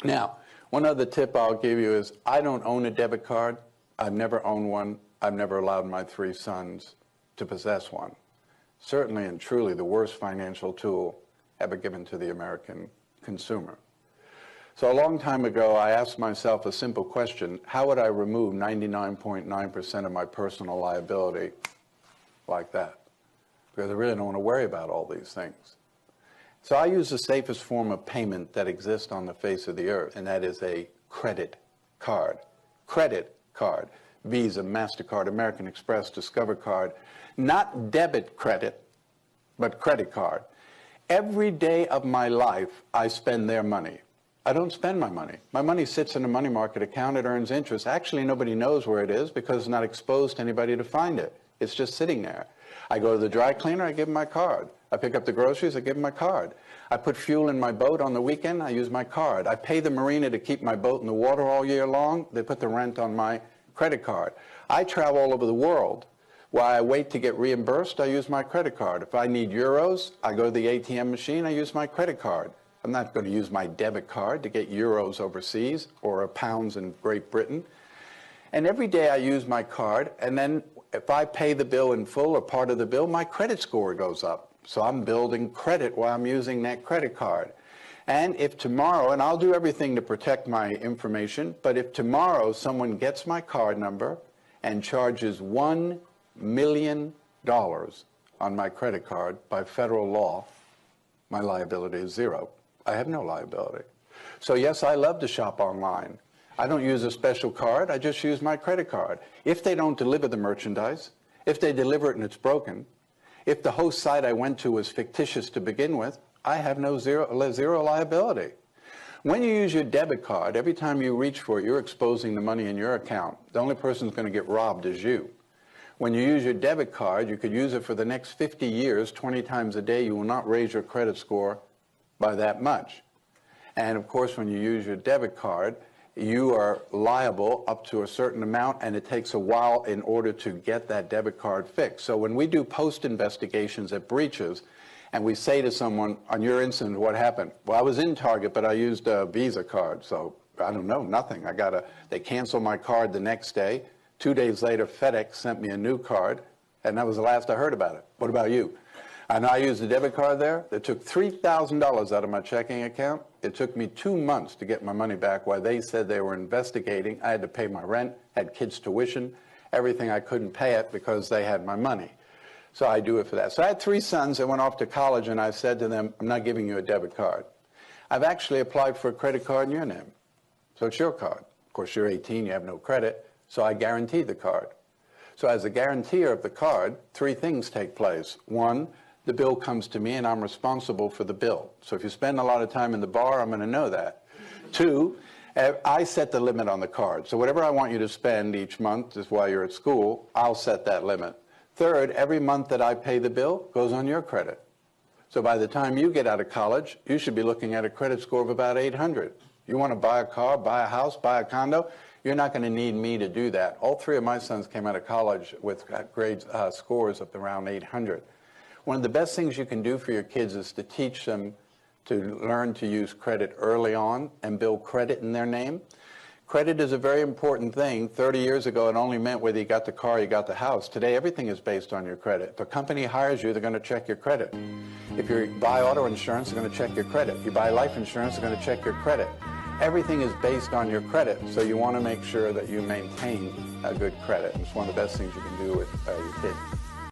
Now, one other tip I'll give you is I don't own a debit card. I've never owned one. I've never allowed my 3 sons to possess one. Certainly and truly the worst financial tool ever given to the American consumer. So a long time ago, I asked myself a simple question: how would I remove 99.9% of my personal liability like that? Because I really don't want to worry about all these things. So I use the safest form of payment that exists on the face of the earth, and that is a credit card. Credit card. Visa, MasterCard, American Express, Discover card. Not debit credit, but credit card. Every day of my life, I spend their money. I don't spend my money. My money sits in a money market account. It earns interest. Actually, nobody knows where it is because it's not exposed to anybody to find it. It's just sitting there. I go to the dry cleaner, I give them my card. I pick up the groceries, I give them my card. I put fuel in my boat on the weekend, I use my card. I pay the marina to keep my boat in the water all year long. They put the rent on my credit card. I travel all over the world. While I wait to get reimbursed, I use my credit card. If I need euros, I go to the ATM machine, I use my credit card. I'm not going to use my debit card to get euros overseas or pounds in Great Britain. And every day I use my card, and then if I pay the bill in full or part of the bill, my credit score goes up. So I'm building credit while I'm using that credit card. And if tomorrow, and I'll do everything to protect my information, but if tomorrow someone gets my card number and charges $1 million on my credit card by federal law, my liability is zero. I have no liability. So yes, I love to shop online. I don't use a special card, I just use my credit card. If they don't deliver the merchandise, if they deliver it and it's broken, if the host site I went to was fictitious to begin with, I have zero liability. When you use your debit card, every time you reach for it, you're exposing the money in your account. The only person who's going to get robbed is you. When you use your debit card, you could use it for the next 50 years, 20 times a day. You will not raise your credit score by that much. And of course, when you use your debit card, you are liable up to a certain amount, and it takes a while in order to get that debit card fixed. So when we do post investigations at breaches, and we say to someone, on your incident, what happened? Well, I was in Target, but I used a Visa card, so I don't know, nothing. They canceled my card the next day. 2 days later, FedEx sent me a new card, and that was the last I heard about it. What about you? And I used a debit card there. They took $3,000 out of my checking account. It took me 2 months to get my money back while they said they were investigating. I had to pay my rent, had kids' tuition, everything. I couldn't pay it because they had my money. So I do it for that. So I had 3 sons that went off to college, and I said to them, I'm not giving you a debit card. I've actually applied for a credit card in your name. So it's your card. Of course, you're 18, you have no credit, so I guaranteed the card. So as a guarantor of the card, 3 things take place. 1, the bill comes to me and I'm responsible for the bill. So if you spend a lot of time in the bar, I'm going to know that. 2, I set the limit on the card. So whatever I want you to spend each month is while you're at school, I'll set that limit. 3rd, every month that I pay the bill goes on your credit. So by the time you get out of college, you should be looking at a credit score of about 800. You want to buy a car, buy a house, buy a condo, you're not going to need me to do that. All 3 of my sons came out of college with scores of around 800. One of the best things you can do for your kids is to teach them to learn to use credit early on and build credit in their name. Credit is a very important thing. 30 years ago, it only meant whether you got the car, you got the house. Today, everything is based on your credit. If a company hires you, they're going to check your credit. If you buy auto insurance, they're going to check your credit. If you buy life insurance, they're going to check your credit. Everything is based on your credit, so you want to make sure that you maintain a good credit. It's one of the best things you can do with your kids.